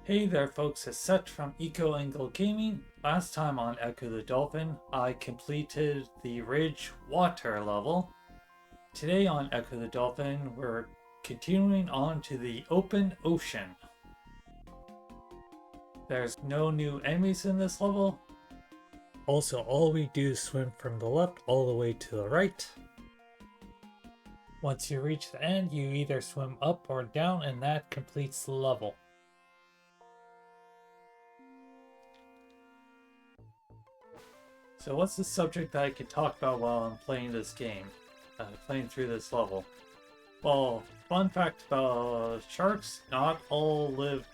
Hey there folks, it's Seth from Eco Angle Gaming. Last time on Ecco the Dolphin, I completed the Ridge water level. Today on Ecco the Dolphin, we're continuing on to the open ocean. There's no new enemies in this level. Also, all we do is swim from the left all the way to the right. Once you reach the end, you either swim up or down, and that completes the level. So what's the subject that I can talk about while I'm playing this game? Playing through this level? Well, fun fact about sharks, not all live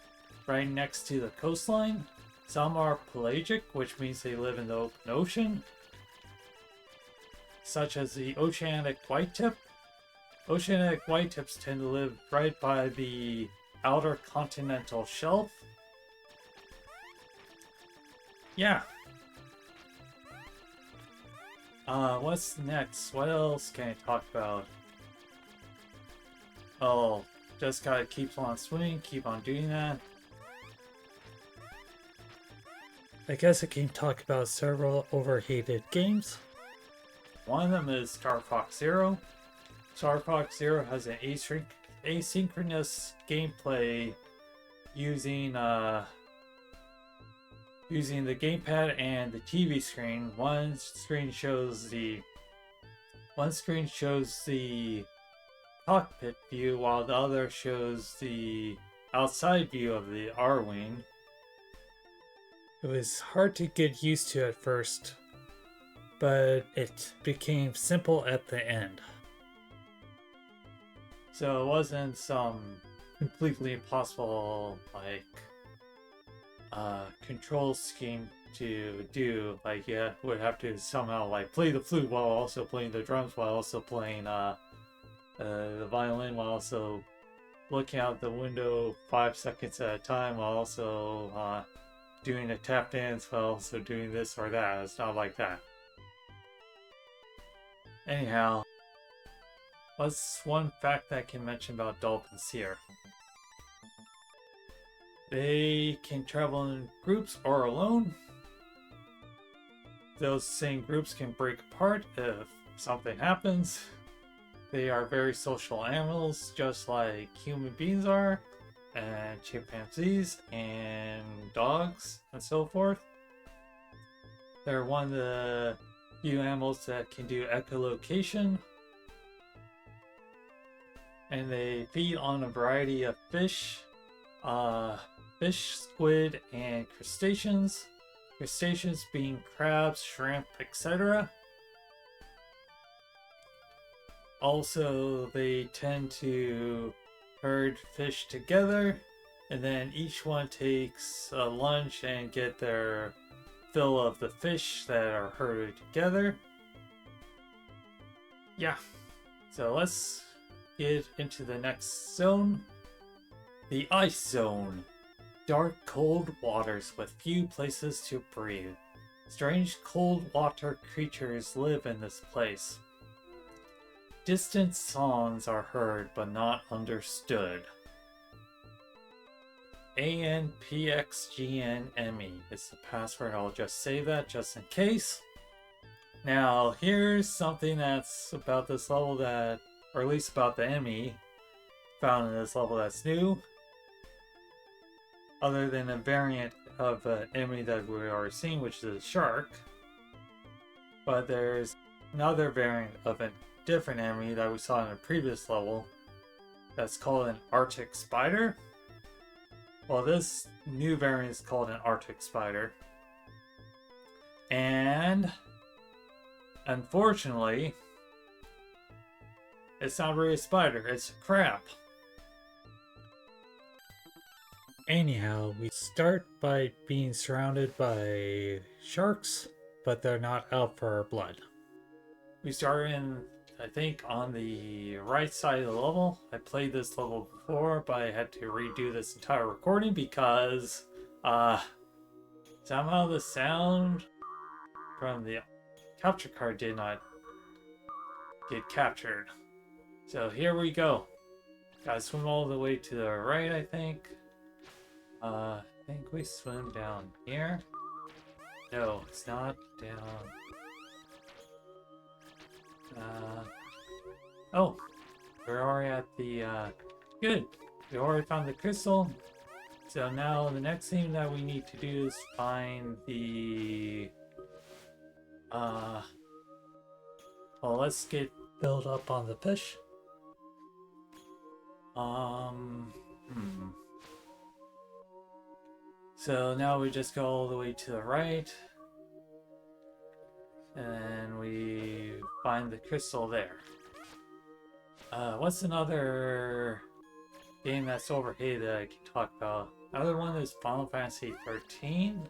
right next to the coastline. Some are pelagic, which means they live in the open ocean, such as the oceanic whitetip. Oceanic whitetips tend to live right by the outer continental shelf. Yeah. What's next? What else can I talk about? Oh, just gotta keep on swimming, keep on doing that. I guess I can talk about several overhated games. One of them is Star Fox Zero. Star Fox Zero has an asynchronous gameplay using the gamepad and the TV screen. One screen shows the cockpit view, while the other shows the outside view of the R-wing. It was hard to get used to at first, but it became simple at the end. So it wasn't some completely impossible control scheme to do. Like, you would have to somehow play the flute while also playing the drums, while also playing the violin, while also looking out the window 5 seconds at a time, while also doing a tap dance, while also doing this or that. It's not like that. Anyhow, what's one fact that I can mention about dolphins here? They can travel in groups or alone. Those same groups can break apart if something happens. They are very social animals, just like human beings are, and chimpanzees, and dogs, and so forth. They're one of the few animals that can do echolocation. And they feed on a variety of fish, squid, and crustaceans. Crustaceans being crabs, shrimp, etc. Also, they tend to herd fish together, and then each one takes a lunch and get their fill of the fish that are herded together. Yeah, so let's get into the next zone. The ice zone. Dark, cold waters with few places to breathe. Strange cold water creatures live in this place. Distant songs are heard but not understood. ANPXGNME is the password. I'll just save that just in case. Now, here's something that's about this level that, or at least about the enemy found in this level that's new. Other than a variant of an enemy that we are seeing, which is a shark. But there's another variant of a different enemy that we saw in a previous level that's called an Arctic spider. Well, this new variant is called an Arctic spider. And unfortunately, it's not really a spider, it's a crab. Anyhow, we start by being surrounded by sharks, but they're not out for our blood. We start in, I think, on the right side of the level. I played this level before, but I had to redo this entire recording because somehow the sound from the capture card did not get captured. So here we go. Gotta swim all the way to the right, I think. I think we swim down here. No, it's not down. Oh, we're already at the, good. We already found the crystal. So now the next thing that we need to do is find the, well, let's get filled up on the fish. So now we just go all the way to the right. And we find the crystal there. What's another game that's overhated that I can talk about? Another one is Final Fantasy 13.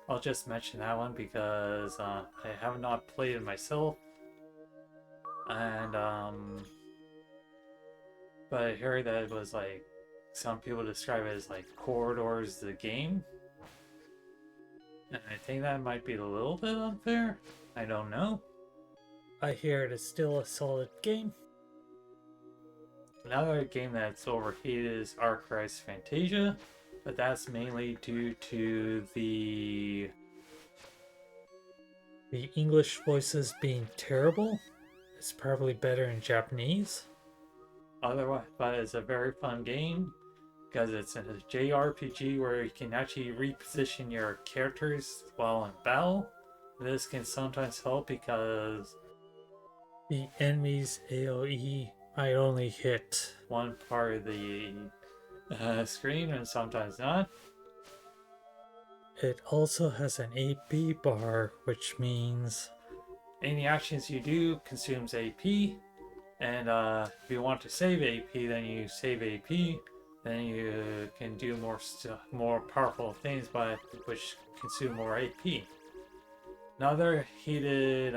I'll just mention that one because I have not played it myself. And but I heard that it was like, some people describe it as like Corridors the game. And I think that might be a little bit unfair. I don't know. I hear it is still a solid game. Another game that's overheated is Arc Rise Fantasia, but that's mainly due to the English voices being terrible. It's probably better in Japanese. Otherwise, but it's a very fun game because it's a JRPG where you can actually reposition your characters while in battle. This can sometimes help because the enemy's AoE might only hit one part of the screen and sometimes not. It also has an AP bar, which means any actions you do consumes AP. And if you want to save AP, then you save AP. Then you can do more powerful things which consume more AP. Another hated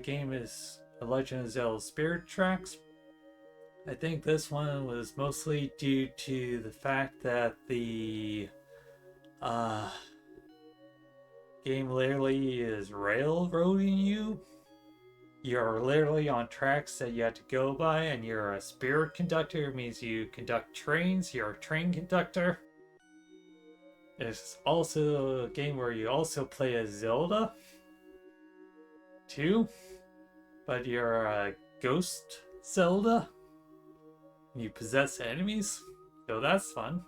game is The Legend of Zelda Spirit Tracks. I think this one was mostly due to the fact that the game literally is railroading you. You're literally on tracks that you have to go by, and you're a spirit conductor. It means you conduct trains. You're a train conductor. It's also a game where you also play as Zelda, too. But you're a ghost Zelda. You possess enemies, so that's fun.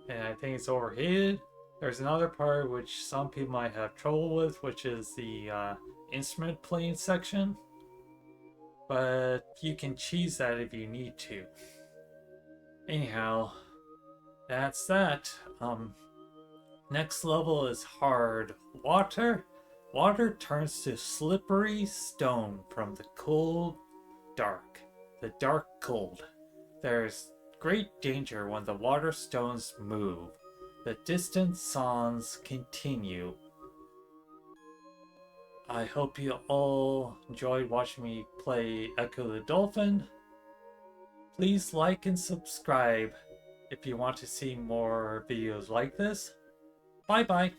And I think it's overhated. There's another part which some people might have trouble with, which is the instrument playing section. But you can cheese that if you need to. Anyhow, that's that. Next level is hard water. Water turns to slippery stone from the cold dark. The dark cold. There's great danger when the water stones move. The distant songs continue. I hope you all enjoyed watching me play Ecco the Dolphin. Please like and subscribe if you want to see more videos like this. Bye bye.